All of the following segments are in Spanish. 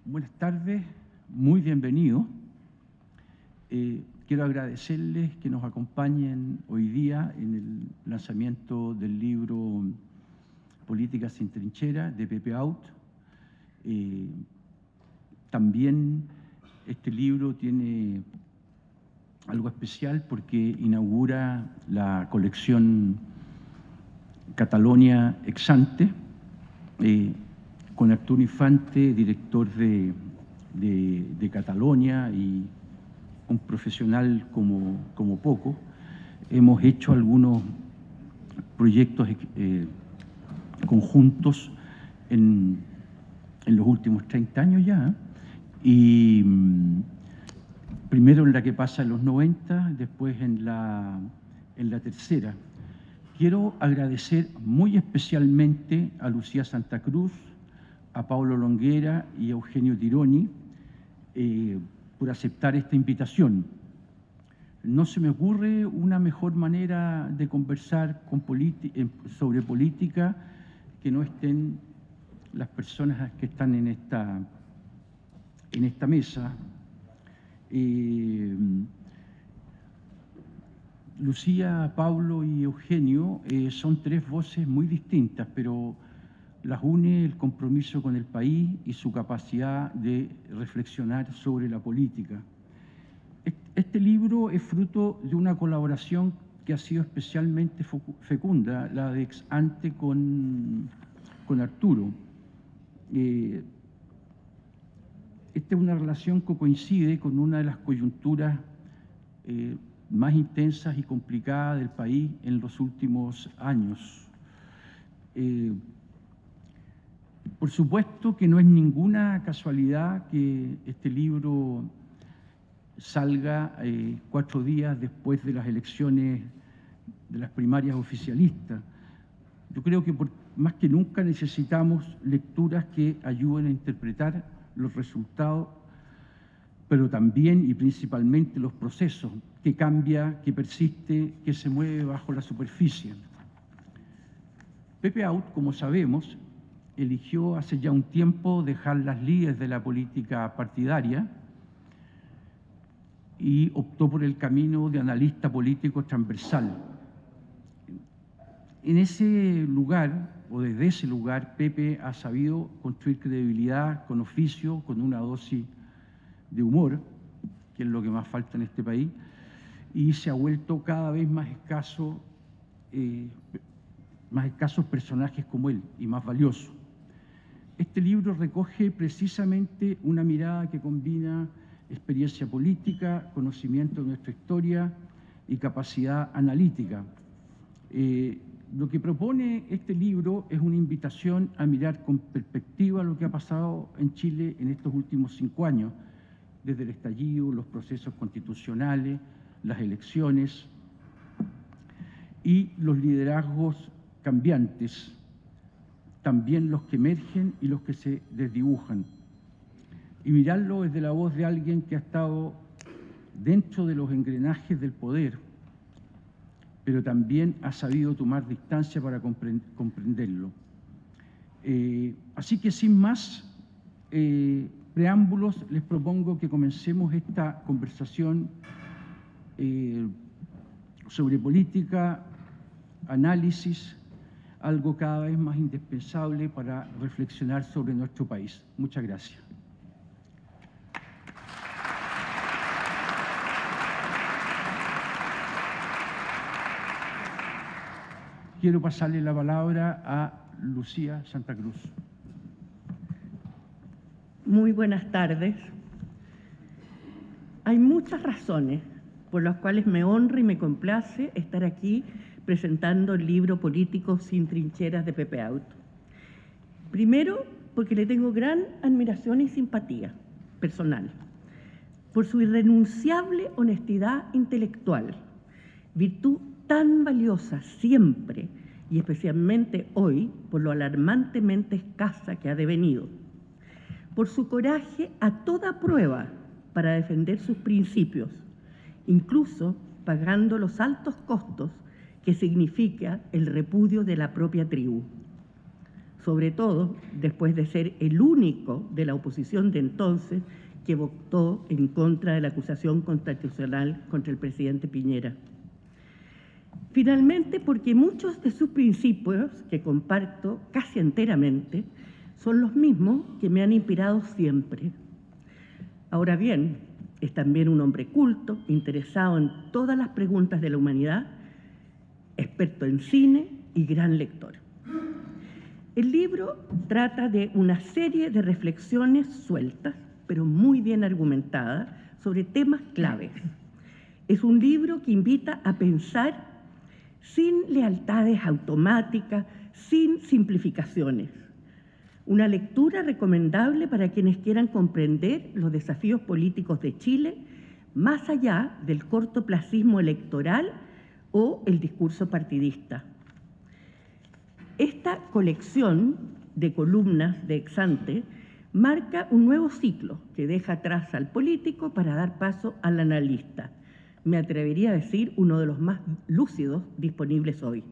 Buenas tardes, muy bienvenidos. Quiero agradecerles que nos acompañen hoy día en el lanzamiento del libro Política sin Trinchera de Pepe Out. También este libro tiene algo especial porque inaugura la colección Catalonia Ex Ante, con Arturo Infante, director de Catalonia y un profesional como poco. Hemos hecho algunos proyectos conjuntos en los últimos 30 años ya, y primero en la que pasa en los 90, después en la tercera. Quiero agradecer muy especialmente a Lucía Santa Cruz, a Pablo Longuera y a Eugenio Tironi por aceptar esta invitación. No se me ocurre una mejor manera de conversar sobre política que no estén las personas que están en esta mesa. Lucía, Pablo y Eugenio son tres voces muy distintas, pero las une el compromiso con el país y su capacidad de reflexionar sobre la política. Este libro es fruto de una colaboración que ha sido especialmente fecunda, la de Ex Ante con Arturo. Esta es una relación que coincide con una de las coyunturas más intensas y complicadas del país en los últimos años. Por supuesto que no es ninguna casualidad que este libro salga 4 días después de las elecciones, de las primarias oficialistas. Yo creo que más que nunca necesitamos lecturas que ayuden a interpretar los resultados, pero también y principalmente los procesos, que cambia, que persiste, que se mueve bajo la superficie. Pepe Out, como sabemos, eligió hace ya un tiempo dejar las lides de la política partidaria y optó por el camino de analista político transversal. En ese lugar, o desde ese lugar, Pepe ha sabido construir credibilidad con oficio, con una dosis de humor, que es lo que más falta en este país, y se ha vuelto cada vez más escasos personajes como él y más valiosos. Este libro recoge precisamente una mirada que combina experiencia política, conocimiento de nuestra historia y capacidad analítica. Lo que propone este libro es una invitación a mirar con perspectiva lo que ha pasado en Chile en estos últimos 5 años, desde el estallido, los procesos constitucionales, las elecciones y los liderazgos cambiantes, también los que emergen y los que se desdibujan. Y mirarlo desde la voz de alguien que ha estado dentro de los engranajes del poder, pero también ha sabido tomar distancia para comprenderlo. Así que sin más preámbulos, les propongo que comencemos esta conversación sobre política, análisis, algo cada vez más indispensable para reflexionar sobre nuestro país. Muchas gracias. Quiero pasarle la palabra a Lucía Santa Cruz. Muy buenas tardes. Hay muchas razones por las cuales me honra y me complace estar aquí presentando el libro Político sin Trincheras de Pepe Out. Primero, porque le tengo gran admiración y simpatía personal, por su irrenunciable honestidad intelectual, virtud tan valiosa siempre y especialmente hoy por lo alarmantemente escasa que ha devenido, por su coraje a toda prueba para defender sus principios, incluso pagando los altos costos que significa el repudio de la propia tribu. sobre todo después de ser el único de la oposición de entonces que votó en contra de la acusación constitucional contra el presidente Piñera. Finalmente, porque muchos de sus principios, que comparto casi enteramente, son los mismos que me han inspirado siempre. Ahora bien, es también un hombre culto, interesado en todas las preguntas de la humanidad, experto en cine y gran lector. El libro trata de una serie de reflexiones sueltas, pero muy bien argumentadas, sobre temas claves. Es un libro que invita a pensar sin lealtades automáticas, sin simplificaciones. Una lectura recomendable para quienes quieran comprender los desafíos políticos de Chile más allá del cortoplacismo electoral o el discurso partidista. Esta colección de columnas de Exante marca un nuevo ciclo que deja atrás al político para dar paso al analista. Me atrevería a decir uno de los más lúcidos disponibles hoy,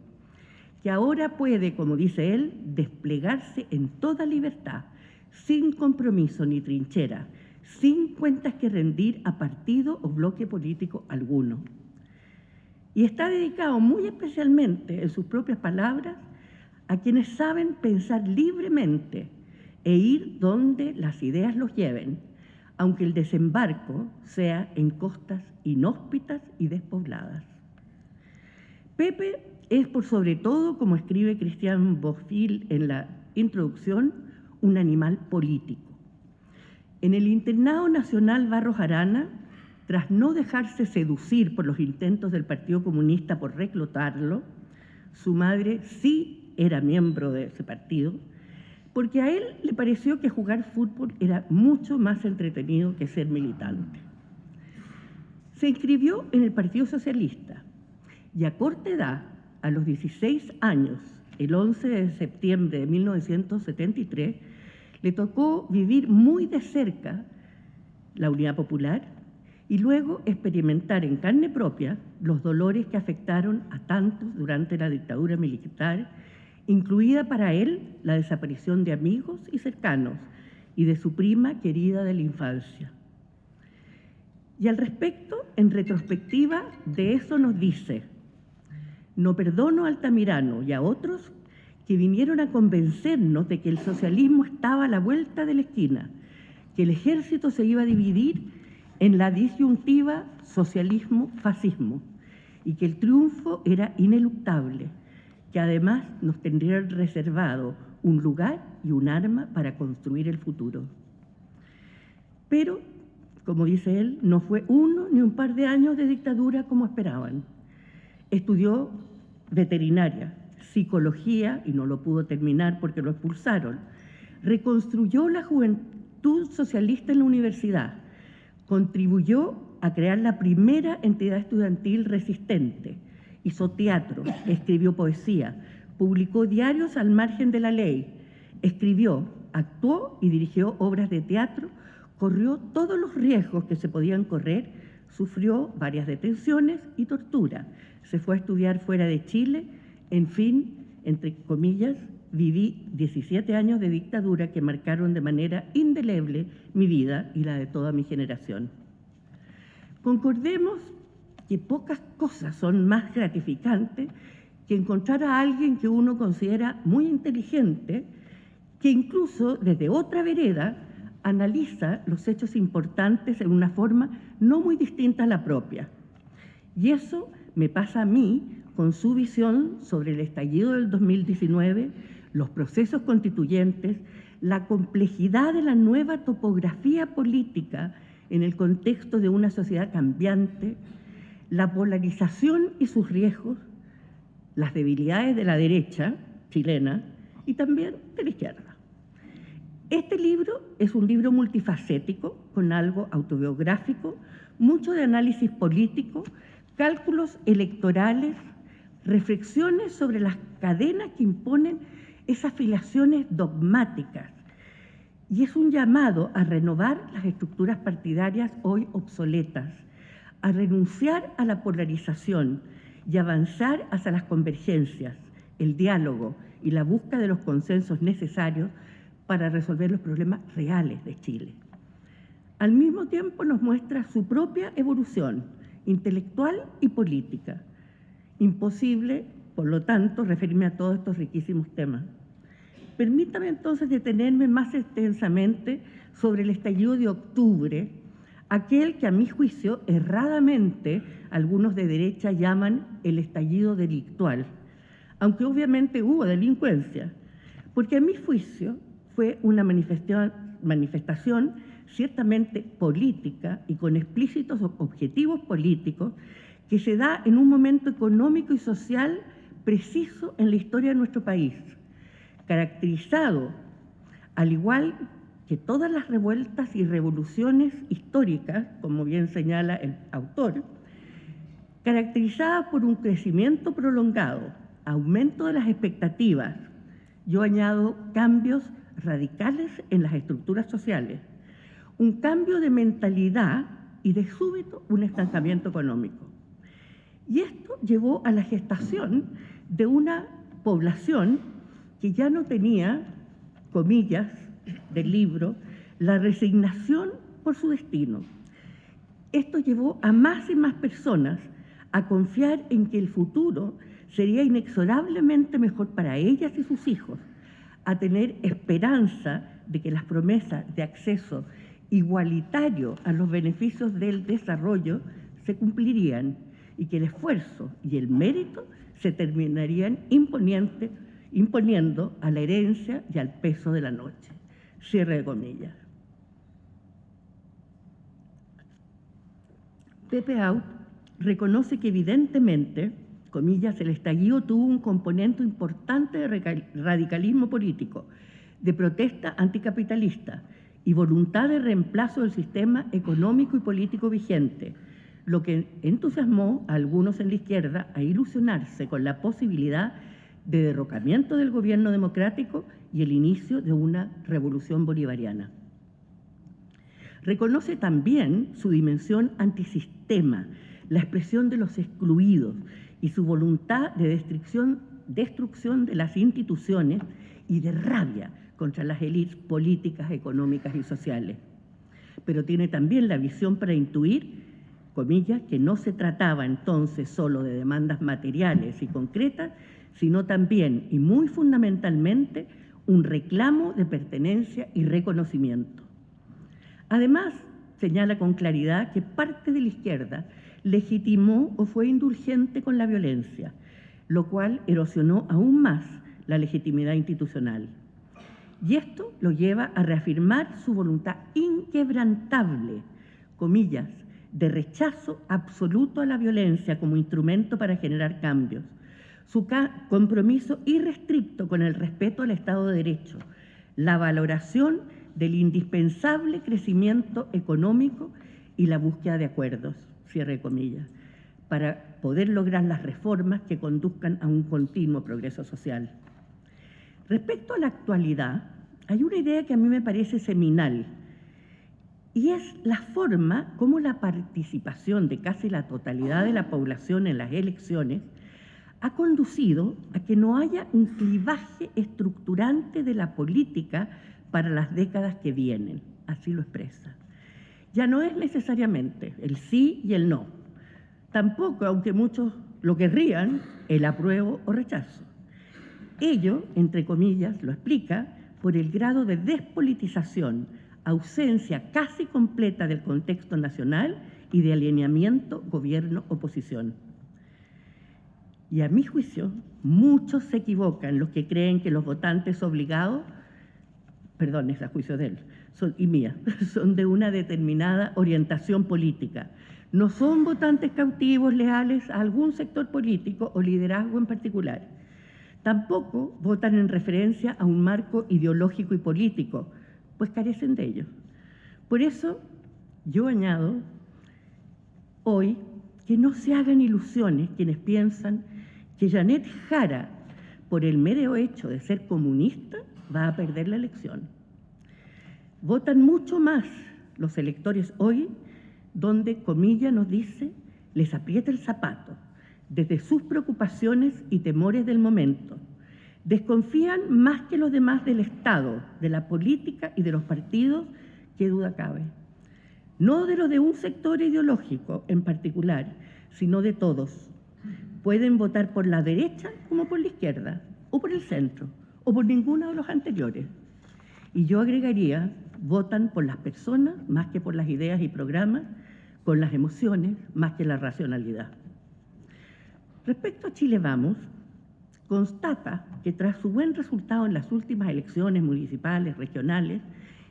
que ahora puede, como dice él, desplegarse en toda libertad, sin compromiso ni trinchera, sin cuentas que rendir a partido o bloque político alguno. Y está dedicado muy especialmente, en sus propias palabras, a quienes saben pensar libremente e ir donde las ideas los lleven, aunque el desembarco sea en costas inhóspitas y despobladas. Pepe es, por sobre todo, como escribe Cristian Bofill en la introducción, un animal político. En el Internado Nacional Barros Arana, tras no dejarse seducir por los intentos del Partido Comunista por reclutarlo, su madre sí era miembro de ese partido, porque a él le pareció que jugar fútbol era mucho más entretenido que ser militante. Se inscribió en el Partido Socialista y a corta edad, a los 16 años, el 11 de septiembre de 1973, le tocó vivir muy de cerca la Unidad Popular y luego experimentar en carne propia los dolores que afectaron a tantos durante la dictadura militar, incluida para él la desaparición de amigos y cercanos y de su prima querida de la infancia. Y al respecto, en retrospectiva, de eso nos dice: no perdono a Altamirano y a otros que vinieron a convencernos de que el socialismo estaba a la vuelta de la esquina, que el ejército se iba a dividir en la disyuntiva socialismo-fascismo y que el triunfo era ineluctable, que además nos tendría reservado un lugar y un arma para construir el futuro. Pero, como dice él, no fue uno ni un par de años de dictadura como esperaban. Estudió veterinaria, psicología, y no lo pudo terminar porque lo expulsaron. Reconstruyó la juventud socialista en la universidad. Contribuyó a crear la primera entidad estudiantil resistente. Hizo teatro, escribió poesía, publicó diarios al margen de la ley, escribió, actuó y dirigió obras de teatro, corrió todos los riesgos que se podían correr, sufrió varias detenciones y tortura, se fue a estudiar fuera de Chile, en fin, entre comillas, viví 17 años de dictadura que marcaron de manera indeleble mi vida y la de toda mi generación. Concordemos que pocas cosas son más gratificantes que encontrar a alguien que uno considera muy inteligente, que incluso desde otra vereda analiza los hechos importantes en una forma no muy distinta a la propia. Y eso me pasa a mí con su visión sobre el estallido del 2019, los procesos constituyentes, la complejidad de la nueva topografía política en el contexto de una sociedad cambiante, la polarización y sus riesgos, las debilidades de la derecha chilena y también de la izquierda. Este libro es un libro multifacético, con algo autobiográfico, mucho de análisis político, cálculos electorales, reflexiones sobre las cadenas que imponen esas filiaciones dogmáticas. Y es un llamado a renovar las estructuras partidarias hoy obsoletas, a renunciar a la polarización y avanzar hacia las convergencias, el diálogo y la búsqueda de los consensos necesarios para resolver los problemas reales de Chile. Al mismo tiempo nos muestra su propia evolución intelectual y política. Imposible, por lo tanto, referirme a todos estos riquísimos temas. Permítame entonces detenerme más extensamente sobre el estallido de octubre, aquel que a mi juicio erradamente algunos de derecha llaman el estallido delictual, aunque obviamente hubo delincuencia, porque a mi juicio fue una manifestación ciertamente política y con explícitos objetivos políticos que se da en un momento económico y social preciso en la historia de nuestro país, caracterizado, al igual que todas las revueltas y revoluciones históricas, como bien señala el autor, caracterizada por un crecimiento prolongado, aumento de las expectativas, yo añado cambios radicales en las estructuras sociales, un cambio de mentalidad y de súbito un estancamiento económico. Y esto llevó a la gestación de una población que ya no tenía, comillas del libro, la resignación por su destino. Esto llevó a más y más personas a confiar en que el futuro sería inexorablemente mejor para ellas y sus hijos, a tener esperanza de que las promesas de acceso igualitario a los beneficios del desarrollo se cumplirían y que el esfuerzo y el mérito se terminarían imponiendo a la herencia y al peso de la noche. Cierre de comillas. Pepe Out reconoce que evidentemente, comillas, el estallido tuvo un componente importante de radicalismo político, de protesta anticapitalista y voluntad de reemplazo del sistema económico y político vigente, lo que entusiasmó a algunos en la izquierda a ilusionarse con la posibilidad de derrocamiento del gobierno democrático y el inicio de una revolución bolivariana. Reconoce también su dimensión antisistema, la expresión de los excluidos y su voluntad de destrucción de las instituciones y de rabia contra las élites políticas, económicas y sociales. Pero tiene también la visión para intuir, comillas, que no se trataba entonces solo de demandas materiales y concretas, sino también, y muy fundamentalmente, un reclamo de pertenencia y reconocimiento. Además, señala con claridad que parte de la izquierda legitimó o fue indulgente con la violencia, lo cual erosionó aún más la legitimidad institucional. Y esto lo lleva a reafirmar su voluntad inquebrantable, comillas, de rechazo absoluto a la violencia como instrumento para generar cambios, su compromiso irrestricto con el respeto al Estado de Derecho, la valoración del indispensable crecimiento económico y la búsqueda de acuerdos, cierre de comillas, para poder lograr las reformas que conduzcan a un continuo progreso social. Respecto a la actualidad, hay una idea que a mí me parece seminal, y es la forma como la participación de casi la totalidad de la población en las elecciones ha conducido a que no haya un clivaje estructurante de la política para las décadas que vienen, así lo expresa. Ya no es necesariamente el sí y el no, tampoco, aunque muchos lo querrían, el apruebo o rechazo. Ello, entre comillas, lo explica por el grado de despolitización, ausencia casi completa del contexto nacional y de alineamiento gobierno-oposición. Y a mi juicio, muchos se equivocan los que creen que los votantes obligados, perdón, es a juicio de él, y mía, son de una determinada orientación política. No son votantes cautivos leales a algún sector político o liderazgo en particular. Tampoco votan en referencia a un marco ideológico y político, pues carecen de ello. Por eso, yo añado hoy que no se hagan ilusiones quienes piensan que Janet Jara, por el mero hecho de ser comunista, va a perder la elección. Votan mucho más los electores hoy, donde, comilla, nos dice, les aprieta el zapato, desde sus preocupaciones y temores del momento. Desconfían más que los demás del Estado, de la política y de los partidos, qué duda cabe. No de los de un sector ideológico en particular, sino de todos. Pueden votar por la derecha como por la izquierda, o por el centro, o por ninguno de los anteriores. Y yo agregaría, votan por las personas más que por las ideas y programas, con las emociones más que la racionalidad. Respecto a Chile Vamos, constata que tras su buen resultado en las últimas elecciones municipales, regionales,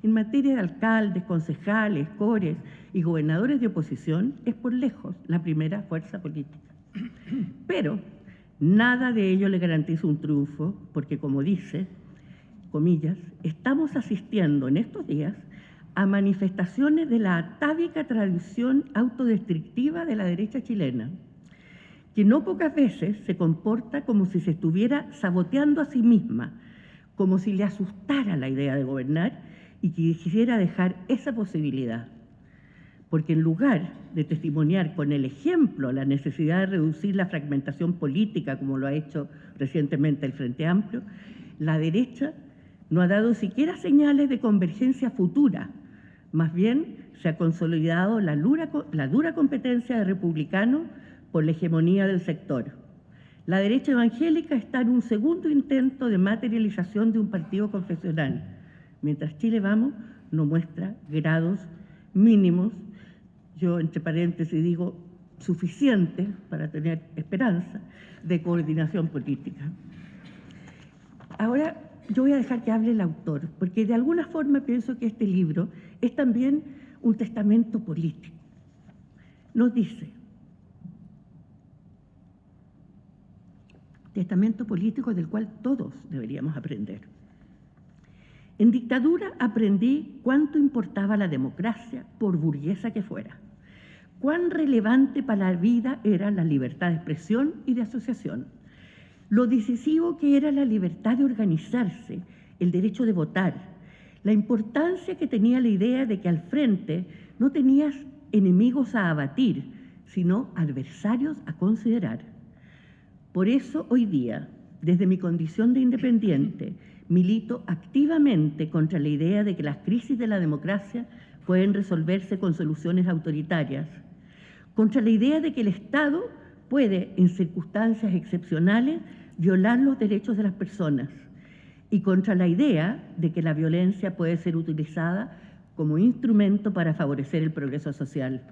en materia de alcaldes, concejales, cores y gobernadores de oposición, es por lejos la primera fuerza política. Pero nada de ello le garantiza un triunfo, porque como dice, comillas, estamos asistiendo en estos días a manifestaciones de la atávica tradición autodestructiva de la derecha chilena, que no pocas veces se comporta como si se estuviera saboteando a sí misma, como si le asustara la idea de gobernar y que quisiera dejar esa posibilidad. Porque en lugar de testimoniar con el ejemplo la necesidad de reducir la fragmentación política, como lo ha hecho recientemente el Frente Amplio, la derecha no ha dado siquiera señales de convergencia futura. Más bien se ha consolidado la dura competencia de republicanos por la hegemonía del sector. La derecha evangélica está en un segundo intento de materialización de un partido confesional, mientras Chile Vamos no muestra grados mínimos, yo entre paréntesis digo suficientes para tener esperanza, de coordinación política. Ahora yo voy a dejar que hable el autor, porque de alguna forma pienso que este libro es también un testamento político. Nos dice, testamento político del cual todos deberíamos aprender. En dictadura aprendí cuánto importaba la democracia, por burguesa que fuera, cuán relevante para la vida era la libertad de expresión y de asociación, lo decisivo que era la libertad de organizarse, el derecho de votar, la importancia que tenía la idea de que al frente no tenías enemigos a abatir, sino adversarios a considerar. Por eso hoy día, desde mi condición de independiente, milito activamente contra la idea de que las crisis de la democracia pueden resolverse con soluciones autoritarias, contra la idea de que el Estado puede, en circunstancias excepcionales, violar los derechos de las personas, y contra la idea de que la violencia puede ser utilizada como instrumento para favorecer el progreso social.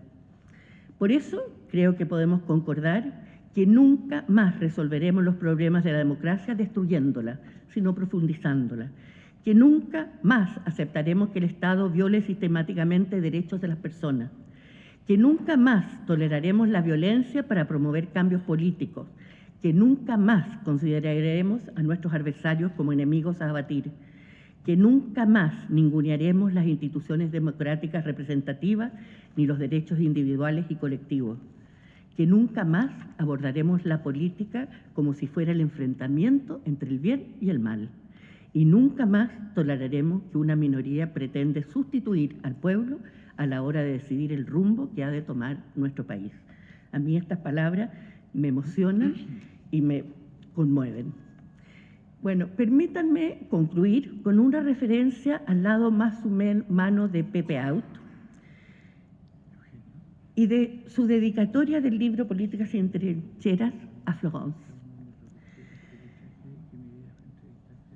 Por eso creo que podemos concordar que nunca más resolveremos los problemas de la democracia destruyéndola, sino profundizándola, que nunca más aceptaremos que el Estado viole sistemáticamente derechos de las personas, que nunca más toleraremos la violencia para promover cambios políticos, que nunca más consideraremos a nuestros adversarios como enemigos a abatir, que nunca más ningunearemos las instituciones democráticas representativas ni los derechos individuales y colectivos, que nunca más abordaremos la política como si fuera el enfrentamiento entre el bien y el mal, y nunca más toleraremos que una minoría pretende sustituir al pueblo a la hora de decidir el rumbo que ha de tomar nuestro país. A mí estas palabras me emocionan y me conmueven. Bueno, permítanme concluir con una referencia al lado más humano de Pepe Out y de su dedicatoria del libro Políticas sin trincheras a Florence,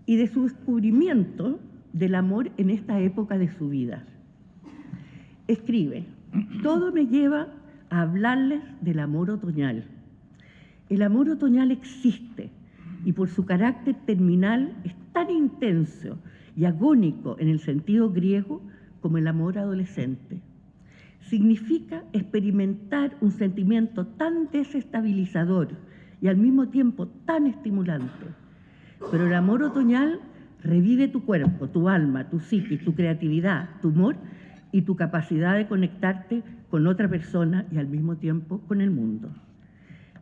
y de su descubrimiento del amor en esta época de su vida. Escribe, todo me lleva a hablarles del amor otoñal. El amor otoñal existe y por su carácter terminal es tan intenso y agónico en el sentido griego como el amor adolescente. Significa experimentar un sentimiento tan desestabilizador y al mismo tiempo tan estimulante. Pero el amor otoñal revive tu cuerpo, tu alma, tu psiquis, tu creatividad, tu humor y tu capacidad de conectarte con otra persona y al mismo tiempo con el mundo.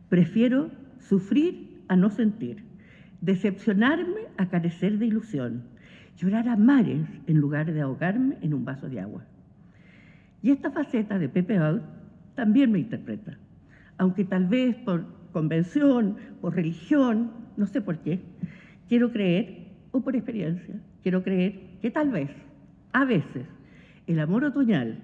Prefiero sufrir a no sentir, decepcionarme a carecer de ilusión, llorar a mares en lugar de ahogarme en un vaso de agua. Y esta faceta de Pepe Out también me interpreta, aunque tal vez por convención, por religión, no sé por qué. Quiero creer, o por experiencia, quiero creer que tal vez, a veces, el amor otoñal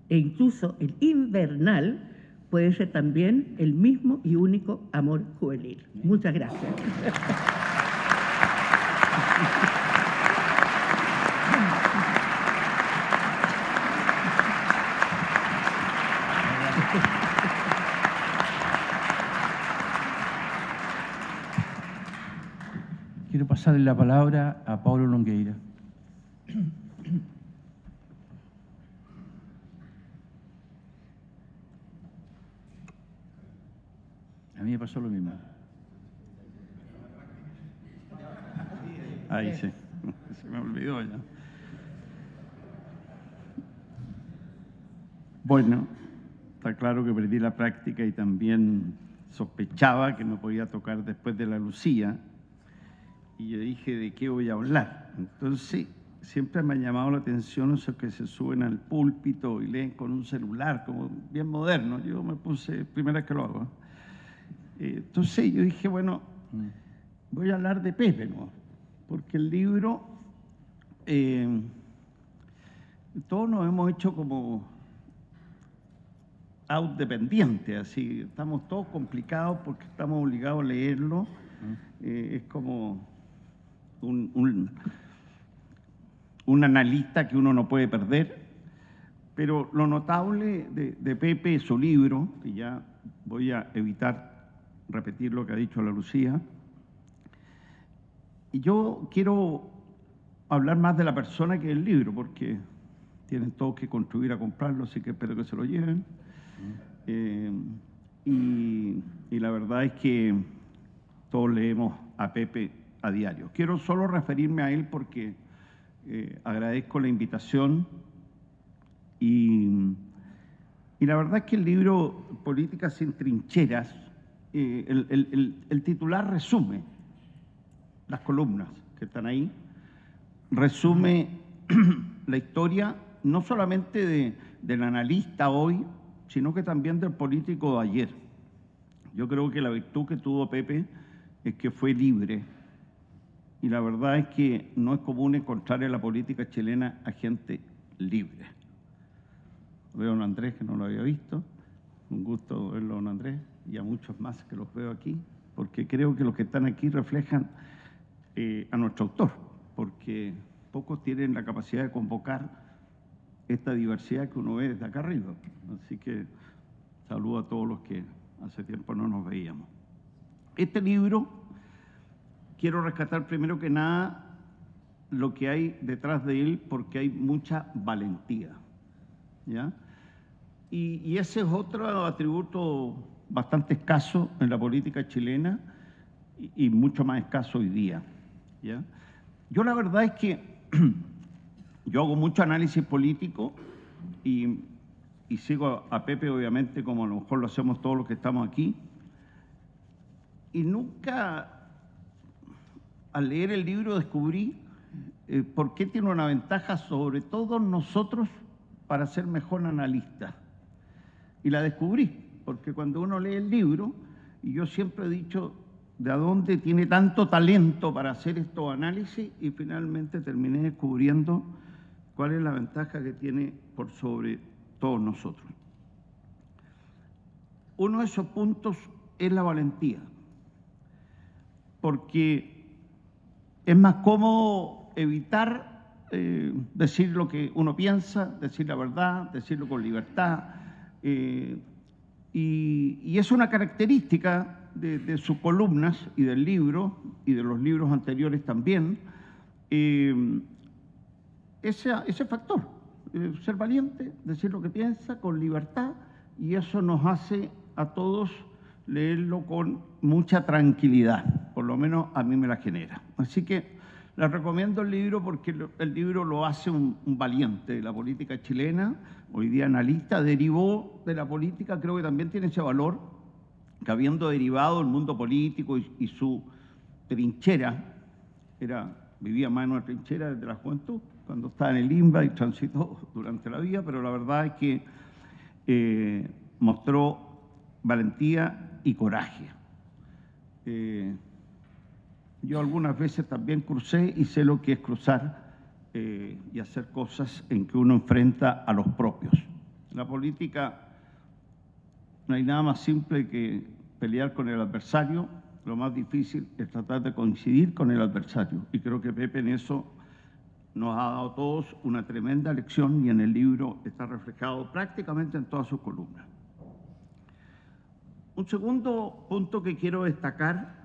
e incluso el invernal puede ser también el mismo y único amor juvenil. Muchas gracias. Quiero pasarle la palabra a Paulo Longueira. A mí me pasó lo mismo. Ahí sí, se me olvidó ya. Bueno, está claro que perdí la práctica y también sospechaba que me podía tocar después de la Lucía. Y yo dije, ¿de qué voy a hablar? Entonces, siempre me ha llamado la atención esos que se suben al púlpito y leen con un celular, como bien moderno. Yo me puse, primera vez que lo hago. Entonces yo dije, bueno, voy a hablar de Pepe, ¿no? Porque el libro, todos nos hemos hecho como outdependientes, así, estamos todos complicados porque estamos obligados a leerlo. Es como un analista que uno no puede perder, pero lo notable de Pepe es su libro, que ya voy a evitar repetir lo que ha dicho la Lucía, y yo quiero hablar más de la persona que del libro, porque tienen todos que contribuir a comprarlo, así que espero que se lo lleven. Y la verdad es que todos leemos a Pepe a diario. Quiero solo referirme a él porque agradezco la invitación y la verdad es que el libro Políticas sin trincheras, el titular resume las columnas que están ahí, resume la historia no solamente del analista hoy, sino que también del político de ayer. Yo creo que la virtud que tuvo Pepe es que fue libre. Y la verdad es que no es común encontrar en la política chilena a gente libre. Veo a don Andrés, que no lo había visto. Un gusto verlo, don Andrés, y a muchos más que los veo aquí, porque creo que los que están aquí reflejan a nuestro autor, porque pocos tienen la capacidad de convocar esta diversidad que uno ve desde acá arriba. Así que saludo a todos los que hace tiempo no nos veíamos. Este libro, quiero rescatar primero que nada lo que hay detrás de él, porque hay mucha valentía, ¿ya? Y ese es otro atributo bastante escaso en la política chilena y mucho más escaso hoy día, ¿ya? Yo la verdad es que yo hago mucho análisis político y sigo a Pepe, obviamente, como a lo mejor lo hacemos todos los que estamos aquí, y nunca al leer el libro descubrí por qué tiene una ventaja sobre todos nosotros para ser mejor analista. Y la descubrí, porque cuando uno lee el libro, y yo siempre he dicho de a dónde tiene tanto talento para hacer estos análisis, y finalmente terminé descubriendo cuál es la ventaja que tiene por sobre todos nosotros. Uno de esos puntos es la valentía, porque es más cómodo evitar decir lo que uno piensa, decir la verdad, decirlo con libertad, y es una característica de sus columnas y del libro, y de los libros anteriores también, ese factor, ser valiente, decir lo que piensa con libertad, y eso nos hace a todos leerlo con mucha tranquilidad, por lo menos a mí me la genera. Así que les recomiendo el libro porque el libro lo hace un valiente de la política chilena, hoy día analista, derivó de la política, creo que también tiene ese valor, que habiendo derivado el mundo político y su trinchera, vivía más en una trinchera desde la juventud, cuando estaba en el INBA y transitó durante la vida, pero la verdad es que mostró valentía y coraje. yo algunas veces también crucé y sé lo que es cruzar y hacer cosas en que uno enfrenta a los propios. En la política no hay nada más simple que pelear con el adversario. Lo más difícil es tratar de coincidir con el adversario. Y creo que Pepe en eso nos ha dado a todos una tremenda lección y en el libro está reflejado prácticamente en todas sus columnas. Un segundo punto que quiero destacar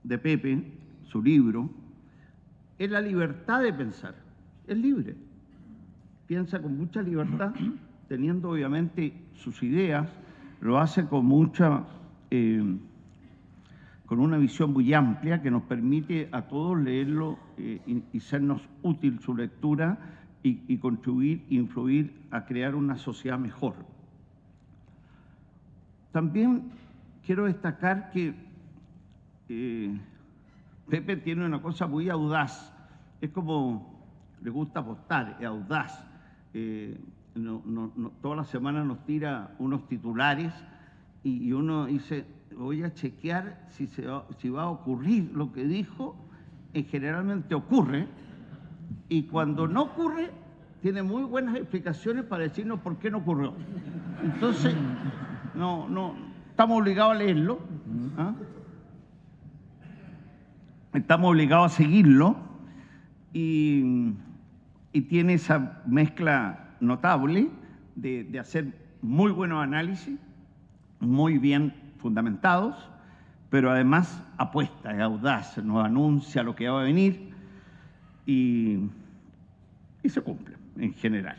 de Pepe, su libro, es la libertad de pensar. Es libre. Piensa con mucha libertad, teniendo obviamente sus ideas, lo hace con mucha... con una visión muy amplia que nos permite a todos leerlo y sernos útil su lectura y contribuir, influir a crear una sociedad mejor. También quiero destacar que Pepe tiene una cosa muy audaz, es como le gusta apostar, es audaz. Toda la semana nos tira unos titulares y uno dice, voy a chequear si va a ocurrir lo que dijo. Generalmente ocurre, y cuando no ocurre, tiene muy buenas explicaciones para decirnos por qué no ocurrió. Entonces, no estamos obligados a leerlo, ¿ah? Estamos obligados a seguirlo, y tiene esa mezcla notable de hacer muy buenos análisis, muy bien fundamentados, pero además apuesta, es audaz, nos anuncia lo que va a venir y se cumple en general.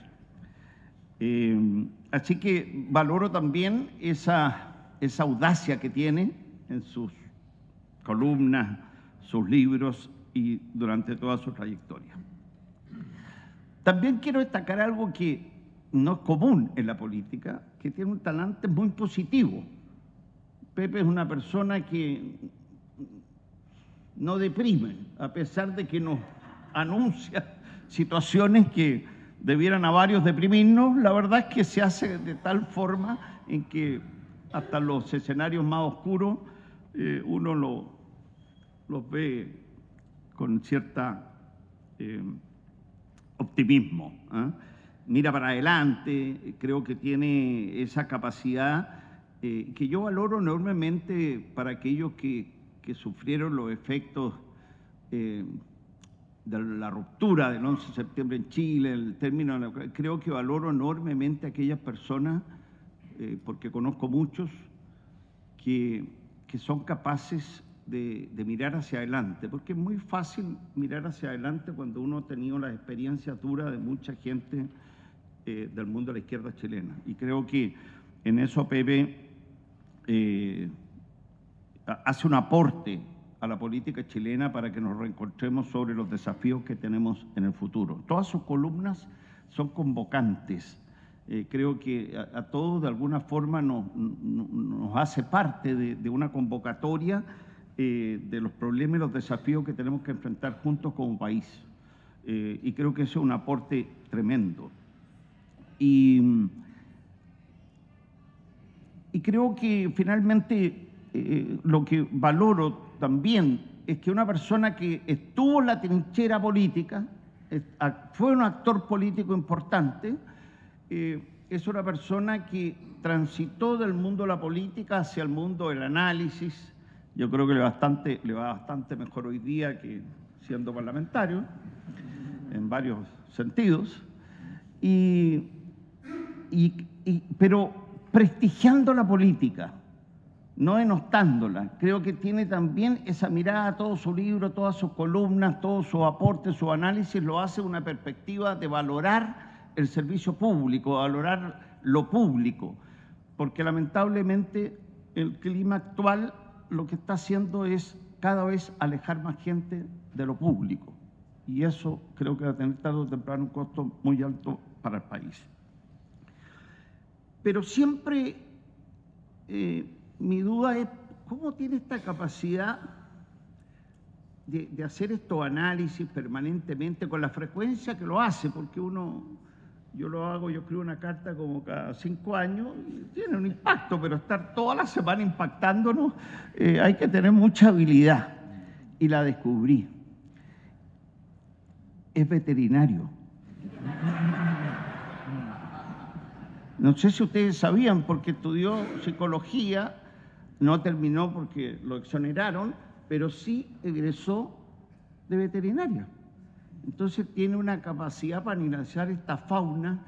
Así que valoro también esa audacia que tiene en sus columnas, sus libros y durante toda su trayectoria. También quiero destacar algo que no es común en la política, que tiene un talante muy positivo. Pepe es una persona que no deprime, a pesar de que nos anuncia situaciones que debieran a varios deprimirnos. La verdad es que se hace de tal forma en que hasta los escenarios más oscuros uno los ve con cierta optimismo, ¿eh? Mira para adelante, creo que tiene esa capacidad que yo valoro enormemente para aquellos que sufrieron los efectos de la ruptura del 11 de septiembre en Chile, el término de la... Creo que valoro enormemente a aquellas personas, porque conozco muchos, que son capaces de mirar hacia adelante, porque es muy fácil mirar hacia adelante cuando uno ha tenido las experiencias duras de mucha gente del mundo de la izquierda chilena. Y creo que en eso Pepe hace un aporte a la política chilena para que nos reencontremos sobre los desafíos que tenemos en el futuro. Todas sus columnas son convocantes. Creo que a todos de alguna forma nos hace parte de una convocatoria de los problemas y los desafíos que tenemos que enfrentar juntos como país. Y creo que eso es un aporte tremendo. Y creo que finalmente lo que valoro también es que una persona que estuvo en la trinchera política, fue un actor político importante, es una persona que transitó del mundo de la política hacia el mundo del análisis. Yo creo que le va bastante mejor hoy día que siendo parlamentario, en varios sentidos, pero prestigiando la política, no denostándola. Creo que tiene también esa mirada, todo su libro, todas sus columnas, todos sus aportes, su análisis, lo hace una perspectiva de valorar el servicio público, valorar lo público, porque lamentablemente el clima actual lo que está haciendo es cada vez alejar más gente de lo público, y eso creo que va a tener tarde o temprano un costo muy alto para el país. Pero siempre mi duda es cómo tiene esta capacidad de hacer estos análisis permanentemente con la frecuencia que lo hace, porque uno yo lo hago, yo escribo una carta como cada 5 años, y tiene un impacto, pero estar toda la semana impactándonos, hay que tener mucha habilidad. Y la descubrí. Es veterinario. No sé si ustedes sabían, porque estudió psicología, no terminó porque lo exoneraron, pero sí egresó de veterinaria. Entonces tiene una capacidad para analizar esta fauna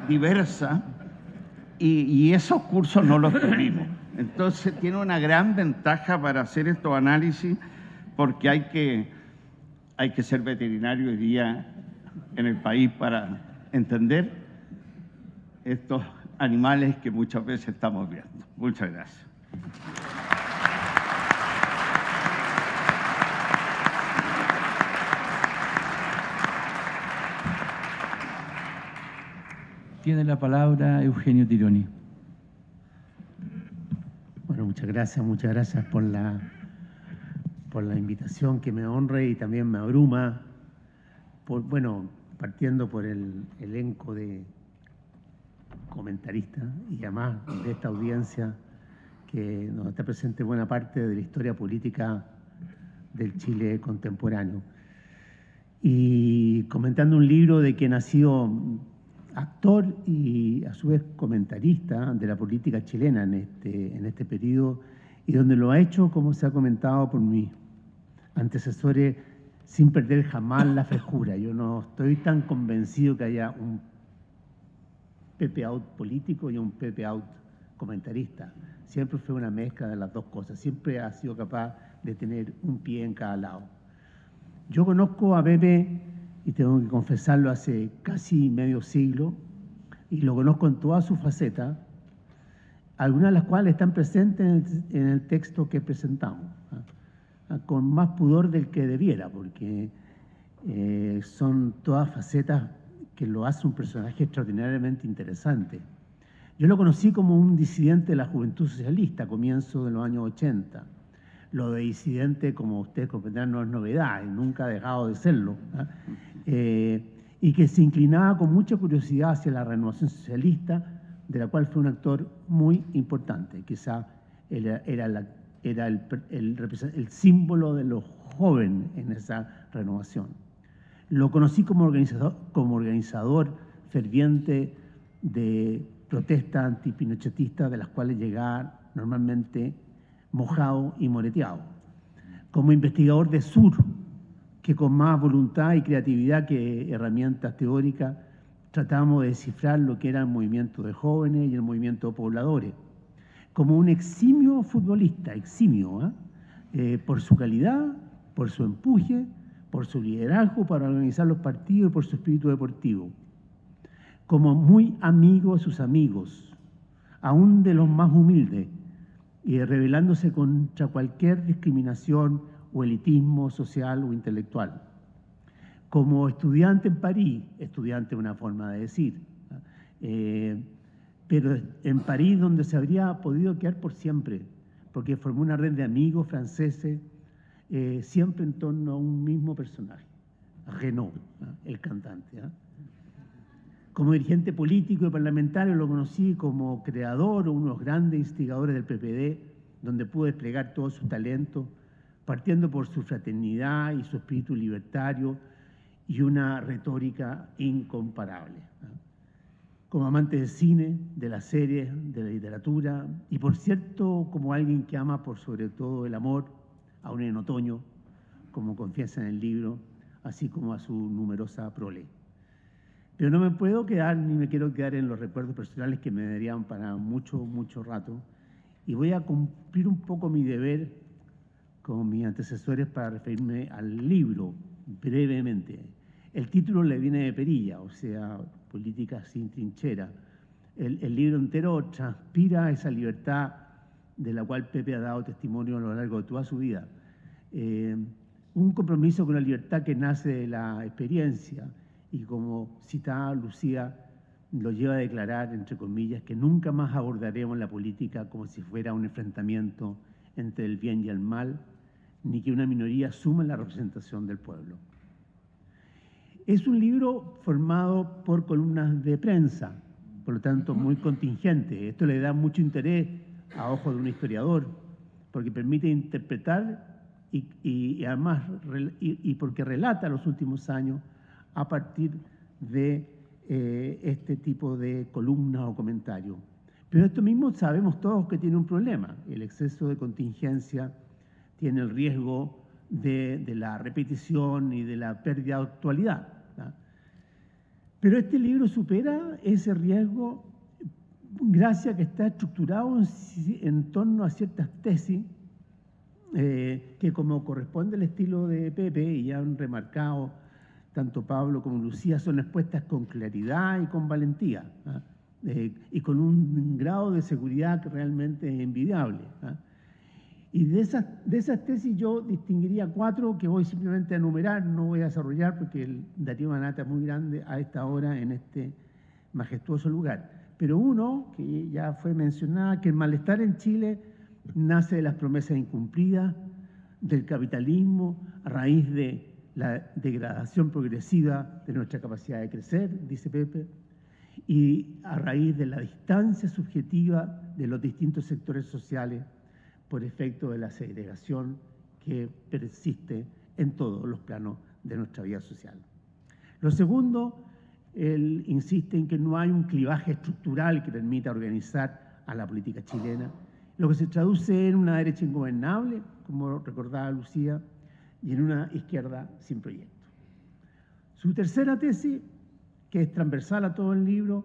diversa, y esos cursos no los tuvimos. Entonces tiene una gran ventaja para hacer estos análisis, porque hay que ser veterinario hoy día en el país para entender estos animales que muchas veces estamos viendo. Muchas gracias. Tiene la palabra Eugenio Tironi. Bueno, muchas gracias por la invitación que me honra y también me abruma, partiendo por el elenco de comentaristas y además de esta audiencia que nos está presente buena parte de la historia política del Chile contemporáneo. Y comentando un libro de quien ha sido actor y a su vez comentarista de la política chilena en este periodo, y donde lo ha hecho, como se ha comentado por mis antecesores, sin perder jamás la frescura. Yo no estoy tan convencido que haya un Pepe Out político y un Pepe Out comentarista. Siempre fue una mezcla de las dos cosas, siempre ha sido capaz de tener un pie en cada lado. Yo conozco a Pepe, y tengo que confesarlo, hace casi medio siglo, y lo conozco en todas sus facetas, algunas de las cuales están presentes en el texto que presentamos, con más pudor del que debiera, porque son todas facetas que lo hace un personaje extraordinariamente interesante. Yo lo conocí como un disidente de la Juventud Socialista a comienzos de los años 80. Lo de disidente, como ustedes comprenderán, no es novedad, y nunca ha dejado de serlo, y que se inclinaba con mucha curiosidad hacia la renovación socialista, de la cual fue un actor muy importante. Quizá era el símbolo de los jóvenes en esa renovación. Lo conocí como organizador ferviente de protestas antipinochetistas, de las cuales llegaba normalmente mojado y moreteado. Como investigador de Sur, que con más voluntad y creatividad que herramientas teóricas tratamos de descifrar lo que era el movimiento de jóvenes y el movimiento de pobladores. Como un eximio futbolista, por su calidad, por su empuje, por su liderazgo para organizar los partidos y por su espíritu deportivo. Como muy amigo de sus amigos, aún de los más humildes, y rebelándose contra cualquier discriminación o elitismo social o intelectual. Como estudiante en París, estudiante es una forma de decir, pero en París donde se habría podido quedar por siempre, porque formó una red de amigos franceses, siempre en torno a un mismo personaje, Renaud, el cantante. Como dirigente político y parlamentario lo conocí como creador o uno de los grandes instigadores del PPD, donde pudo desplegar todo su talento, partiendo por su fraternidad y su espíritu libertario y una retórica incomparable. Como amante del cine, de las series, de la literatura, y por cierto, como alguien que ama por sobre todo el amor, aún en otoño, como confiesa en el libro, así como a su numerosa prole. Pero no me puedo quedar, ni me quiero quedar en los recuerdos personales que me darían para mucho, mucho rato, y voy a cumplir un poco mi deber con mis antecesores para referirme al libro brevemente. El título le viene de perilla, o sea, Política sin trinchera. El libro entero transpira esa libertad de la cual Pepe ha dado testimonio a lo largo de toda su vida. Un compromiso con la libertad que nace de la experiencia y, como citaba Lucía, lo lleva a declarar, entre comillas, que nunca más abordaremos la política como si fuera un enfrentamiento entre el bien y el mal, ni que una minoría asuma la representación del pueblo. Es un libro formado por columnas de prensa, por lo tanto muy contingente. Esto le da mucho interés a ojos de un historiador, porque permite interpretar y además porque relata los últimos años a partir de este tipo de columnas o comentarios. Pero esto mismo sabemos todos que tiene un problema. El exceso de contingencia tiene el riesgo de la repetición y de la pérdida de actualidad, ¿no? Pero este libro supera ese riesgo gracias a que está estructurado en torno a ciertas tesis que, como corresponde al estilo de Pepe, y ya han remarcado tanto Pablo como Lucía, son expuestas con claridad y con valentía, ¿no? Y con un grado de seguridad que realmente es envidiable, ¿no? Y de esas tesis yo distinguiría 4 que voy simplemente a enumerar, no voy a desarrollar porque el Darío Manata es muy grande a esta hora en este majestuoso lugar. Pero uno, que ya fue mencionado, que el malestar en Chile nace de las promesas incumplidas, del capitalismo, a raíz de la degradación progresiva de nuestra capacidad de crecer, dice Pepe, y a raíz de la distancia subjetiva de los distintos sectores sociales por efecto de la segregación que persiste en todos los planos de nuestra vida social. Lo segundo, él insiste en que no hay un clivaje estructural que permita organizar a la política chilena, lo que se traduce en una derecha ingobernable, como recordaba Lucía, y en una izquierda sin proyecto. Su tercera tesis, que es transversal a todo el libro,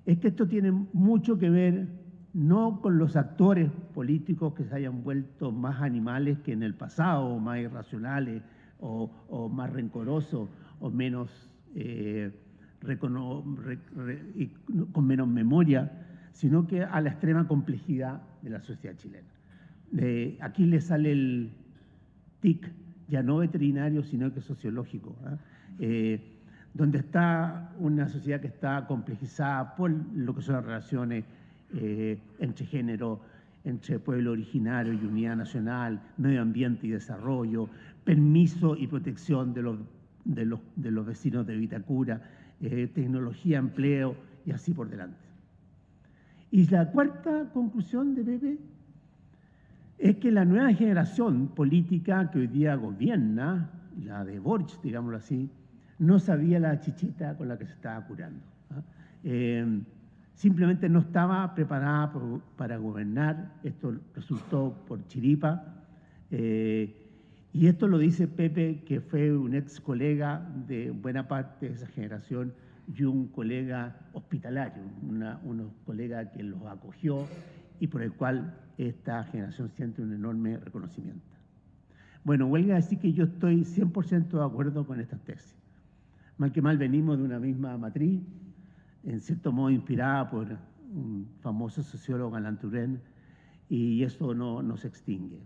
es que esto tiene mucho que ver no con los actores políticos que se hayan vuelto más animales que en el pasado, o más irracionales, o más rencorosos, o menos con menos memoria, sino que a la extrema complejidad de la sociedad chilena. Aquí le sale el tic, ya no veterinario, sino que sociológico, donde está una sociedad que está complejizada por lo que son las relaciones entre género, entre pueblo originario y unidad nacional, medio ambiente y desarrollo, permiso y protección de los vecinos de Vitacura, tecnología, empleo y así por delante. Y la cuarta conclusión de Pepe es que la nueva generación política que hoy día gobierna, la de Boric, digámoslo así, no sabía la chichita con la que se estaba curando, ¿no? Simplemente no estaba preparada para gobernar. Esto resultó por chiripa. Y esto lo dice Pepe, que fue un ex colega de buena parte de esa generación y un colega hospitalario, un colega que los acogió y por el cual esta generación siente un enorme reconocimiento. Bueno, huelga decir que yo estoy 100% de acuerdo con estas tesis. Mal que mal venimos de una misma matriz, en cierto modo inspirada por un famoso sociólogo, Alain Touraine, y eso no se extingue.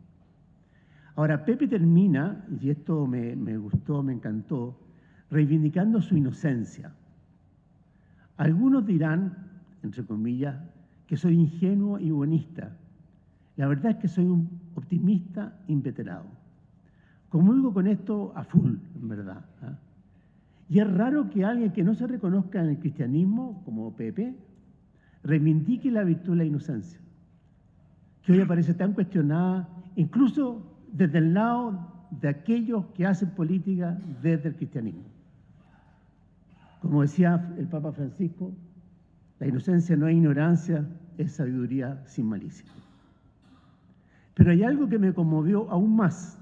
Ahora, Pepe termina, y esto me gustó, me encantó, reivindicando su inocencia. Algunos dirán, entre comillas, que soy ingenuo y buenista. La verdad es que soy un optimista inveterado. Comulgo con esto a full, en verdad, ¿eh? Y es raro que alguien que no se reconozca en el cristianismo, como Pepe, reivindique la virtud de la inocencia, que hoy aparece tan cuestionada, incluso desde el lado de aquellos que hacen política desde el cristianismo. Como decía el Papa Francisco, la inocencia no es ignorancia, es sabiduría sin malicia. Pero hay algo que me conmovió aún más.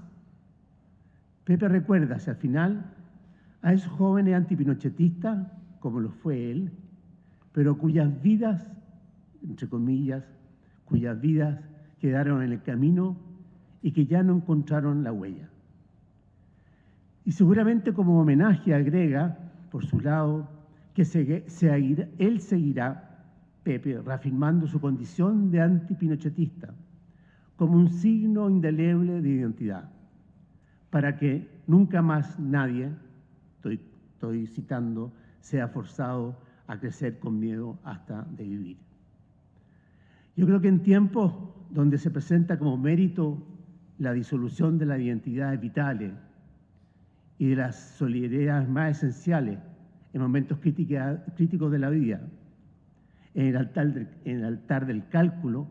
Pepe recuerda hacia el final a esos jóvenes antipinochetistas, como lo fue él, pero cuyas vidas, entre comillas, cuyas vidas quedaron en el camino y que ya no encontraron la huella. Y seguramente como homenaje agrega, por su lado, que él seguirá, Pepe, reafirmando su condición de antipinochetista como un signo indeleble de identidad, para que nunca más nadie, estoy citando, sea forzado a crecer con miedo hasta de vivir. Yo creo que en tiempos donde se presenta como mérito la disolución de las identidades vitales y de las solidaridades más esenciales en momentos críticos de la vida, en el altar del cálculo,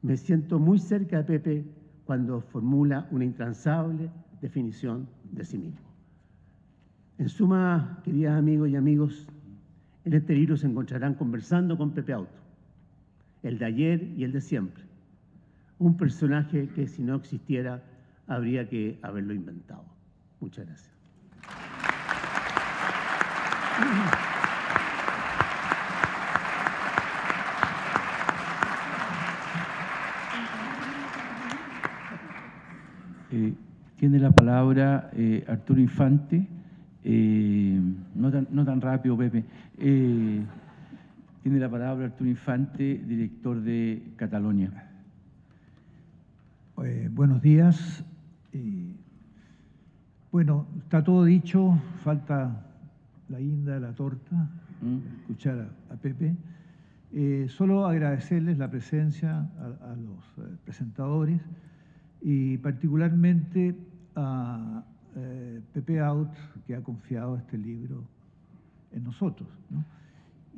me siento muy cerca de Pepe cuando formula una intransable definición de sí mismo. En suma, queridos amigos y amigos, en este libro se encontrarán conversando con Pepe Auto, el de ayer y el de siempre, un personaje que si no existiera habría que haberlo inventado. Muchas gracias. Tiene la palabra Arturo Infante. No tan rápido, Pepe. Tiene la palabra Arturo Infante, director de Catalonia. Buenos días. Bueno, está todo dicho, falta la guinda de la torta, escuchar a Pepe. Solo agradecerles la presencia a los presentadores y particularmente a Pepe Out, que ha confiado este libro en nosotros, ¿no?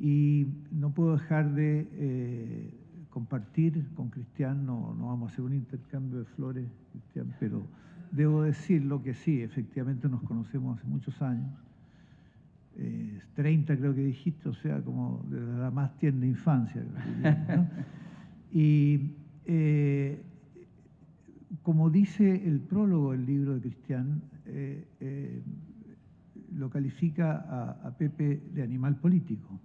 Y no puedo dejar de compartir con Cristian, no vamos a hacer un intercambio de flores, Cristian, pero debo decirlo que sí, efectivamente nos conocemos hace muchos años, 30 creo que dijiste, o sea, como desde la más tierna infancia, ¿no? Y como dice el prólogo del libro de Cristian, lo califica a Pepe de animal político.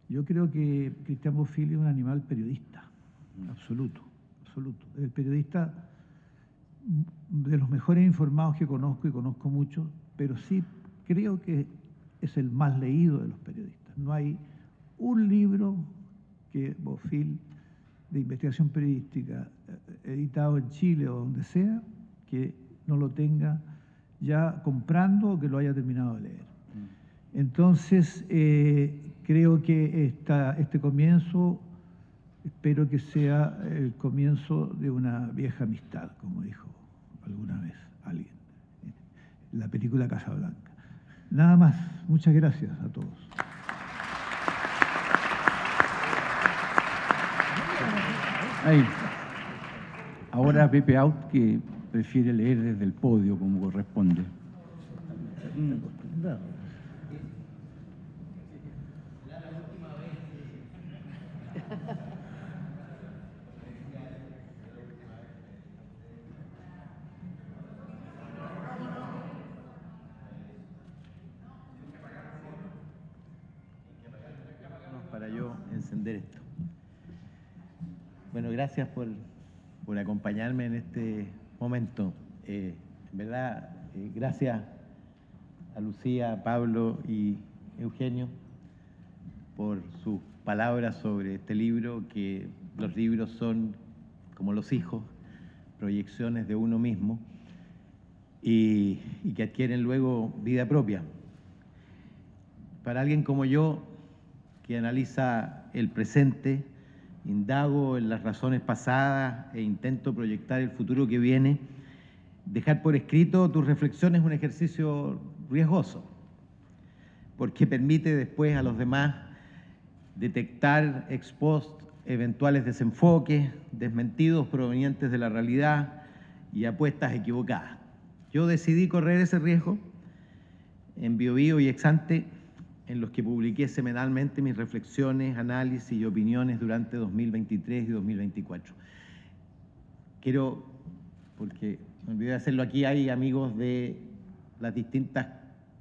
Yo creo que Cristian Bofill es un animal periodista, absoluto. El periodista de los mejores informados que conozco, y conozco muchos, pero sí creo que es el más leído de los periodistas. No hay un libro que Bofill de investigación periodística editado en Chile o donde sea que no lo tenga ya comprando o que lo haya terminado de leer. Entonces, creo que este comienzo, espero que sea el comienzo de una vieja amistad, como dijo alguna vez alguien, en la película Casablanca. Nada más, muchas gracias a todos. Ahí. Ahora Pepe Out, que prefiere leer desde el podio como corresponde. Para yo encender esto. Bueno, gracias por acompañarme en este momento. En verdad, gracias a Lucía, Pablo y Eugenio por sus palabras sobre este libro, que los libros son, como los hijos, proyecciones de uno mismo y que adquieren luego vida propia. Para alguien como yo, que analiza el presente, indago en las razones pasadas e intento proyectar el futuro que viene, dejar por escrito tus reflexiones es un ejercicio riesgoso, porque permite después a los demás detectar ex post eventuales desenfoques, desmentidos provenientes de la realidad y apuestas equivocadas. Yo decidí correr ese riesgo en Biobío y Ex Ante, en los que publiqué semanalmente mis reflexiones, análisis y opiniones durante 2023 y 2024. Quiero, porque me olvidé de hacerlo aquí, hay amigos de las distintas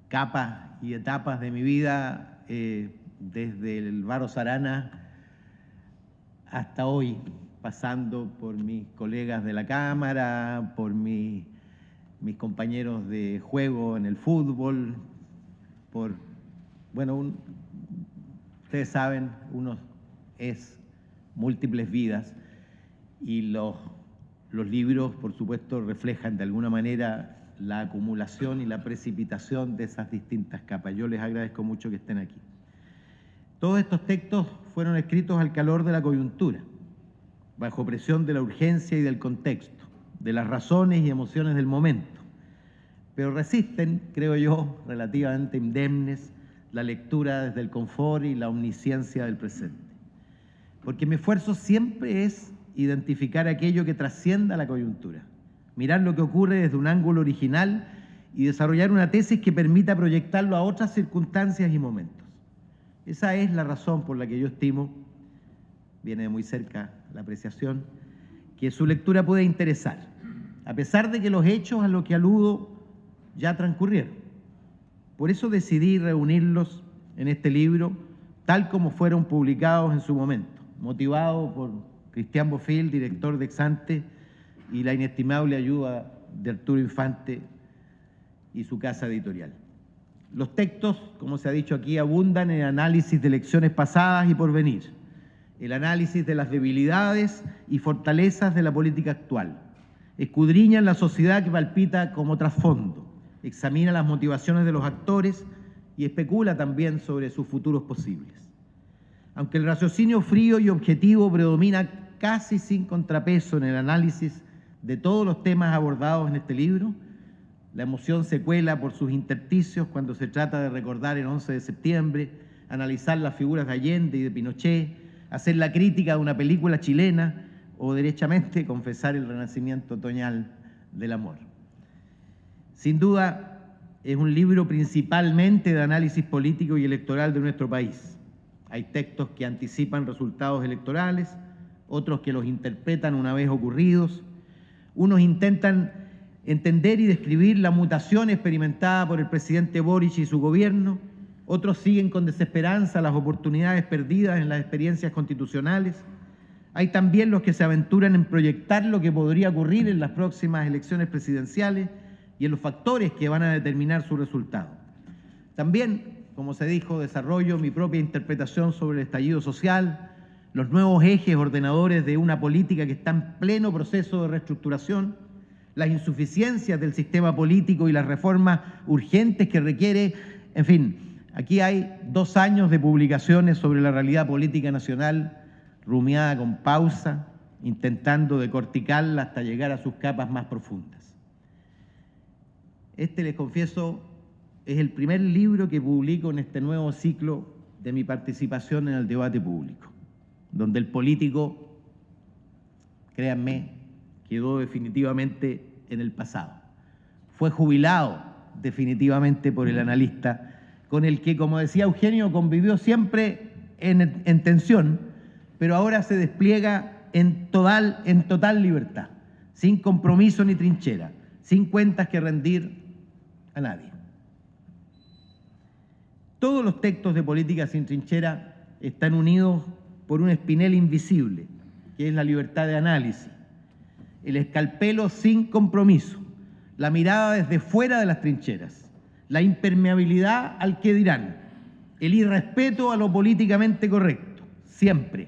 capas y etapas de mi vida, desde el Varos Arana hasta hoy, pasando por mis colegas de la Cámara, por mis compañeros de juego en el fútbol, por, bueno, ustedes saben, uno es múltiples vidas y los libros, por supuesto, reflejan de alguna manera la acumulación y la precipitación de esas distintas capas. Yo les agradezco mucho que estén aquí. Todos estos textos fueron escritos al calor de la coyuntura, bajo presión de la urgencia y del contexto, de las razones y emociones del momento, pero resisten, creo yo, relativamente indemnes, la lectura desde el confort y la omnisciencia del presente. Porque mi esfuerzo siempre es identificar aquello que trascienda la coyuntura, mirar lo que ocurre desde un ángulo original y desarrollar una tesis que permita proyectarlo a otras circunstancias y momentos. Esa es la razón por la que yo estimo, viene de muy cerca la apreciación, que su lectura puede interesar, a pesar de que los hechos a los que aludo ya transcurrieron. Por eso decidí reunirlos en este libro, tal como fueron publicados en su momento, motivado por Cristian Bofill, director de Exante, y la inestimable ayuda de Arturo Infante y su casa editorial. Los textos, como se ha dicho aquí, abundan en análisis de elecciones pasadas y por venir, el análisis de las debilidades y fortalezas de la política actual, escudriñan la sociedad que palpita como trasfondo, examina las motivaciones de los actores y especula también sobre sus futuros posibles. Aunque el raciocinio frío y objetivo predomina casi sin contrapeso en el análisis de todos los temas abordados en este libro, la emoción se cuela por sus intersticios cuando se trata de recordar el 11 de septiembre, analizar las figuras de Allende y de Pinochet, hacer la crítica de una película chilena o, derechamente, confesar el renacimiento otoñal del amor. Sin duda, es un libro principalmente de análisis político y electoral de nuestro país. Hay textos que anticipan resultados electorales, otros que los interpretan una vez ocurridos. Unos intentan entender y describir la mutación experimentada por el presidente Boric y su gobierno. Otros siguen con desesperanza las oportunidades perdidas en las experiencias constitucionales. Hay también los que se aventuran en proyectar lo que podría ocurrir en las próximas elecciones presidenciales y en los factores que van a determinar su resultado. También, como se dijo, desarrollo mi propia interpretación sobre el estallido social, los nuevos ejes ordenadores de una política que está en pleno proceso de reestructuración, las insuficiencias del sistema político y las reformas urgentes que requiere. En fin, aquí hay 2 años de publicaciones sobre la realidad política nacional, rumiada con pausa, intentando decorticarla hasta llegar a sus capas más profundas. Este, les confieso, es el primer libro que publico en este nuevo ciclo de mi participación en el debate público, donde el político, créanme, quedó definitivamente en el pasado. Fue jubilado definitivamente por el analista, con el que, como decía Eugenio, convivió siempre en tensión, pero ahora se despliega en total libertad, sin compromiso ni trinchera, sin cuentas que rendir a nadie. Todos los textos de Política sin trinchera están unidos por un espinel invisible, que es la libertad de análisis, el escalpelo sin compromiso, la mirada desde fuera de las trincheras, la impermeabilidad al qué dirán, el irrespeto a lo políticamente correcto, siempre,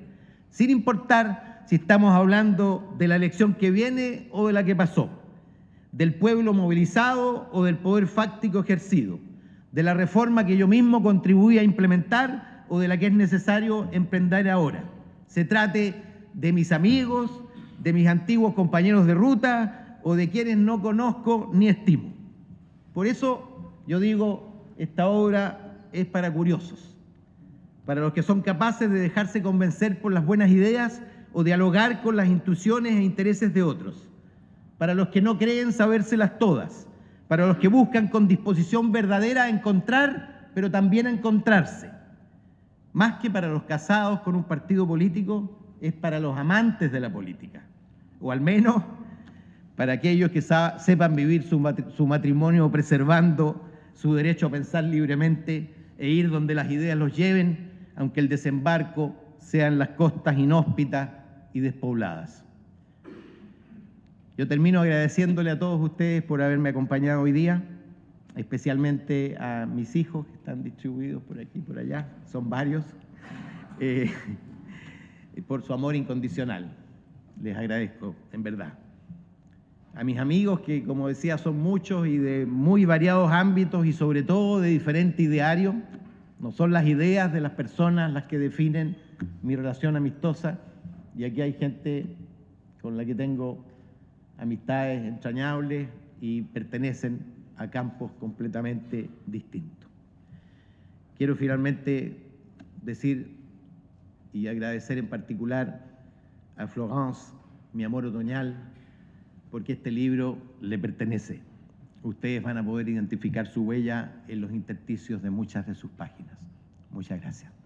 sin importar si estamos hablando de la elección que viene o de la que pasó, del pueblo movilizado o del poder fáctico ejercido, de la reforma que yo mismo contribuí a implementar o de la que es necesario emprender ahora. Se trate de mis amigos, de mis antiguos compañeros de ruta o de quienes no conozco ni estimo. Por eso yo digo, esta obra es para curiosos, para los que son capaces de dejarse convencer por las buenas ideas o dialogar con las intuiciones e intereses de otros, para los que no creen sabérselas todas, para los que buscan con disposición verdadera encontrar, pero también encontrarse. Más que para los casados con un partido político, es para los amantes de la política, o al menos para aquellos que sepan vivir su matrimonio preservando su derecho a pensar libremente e ir donde las ideas los lleven, aunque el desembarco sea en las costas inhóspitas y despobladas. Yo termino agradeciéndole a todos ustedes por haberme acompañado hoy día, especialmente a mis hijos que están distribuidos por aquí y por allá, son varios, por su amor incondicional. Les agradezco, en verdad. A mis amigos, que como decía son muchos y de muy variados ámbitos y sobre todo de diferente ideario, no son las ideas de las personas las que definen mi relación amistosa, y aquí hay gente con la que tengo amistades entrañables y pertenecen a campos completamente distintos. Quiero finalmente decir y agradecer en particular a Florence, mi amor otoñal, porque este libro le pertenece. Ustedes van a poder identificar su huella en los intersticios de muchas de sus páginas. Muchas gracias.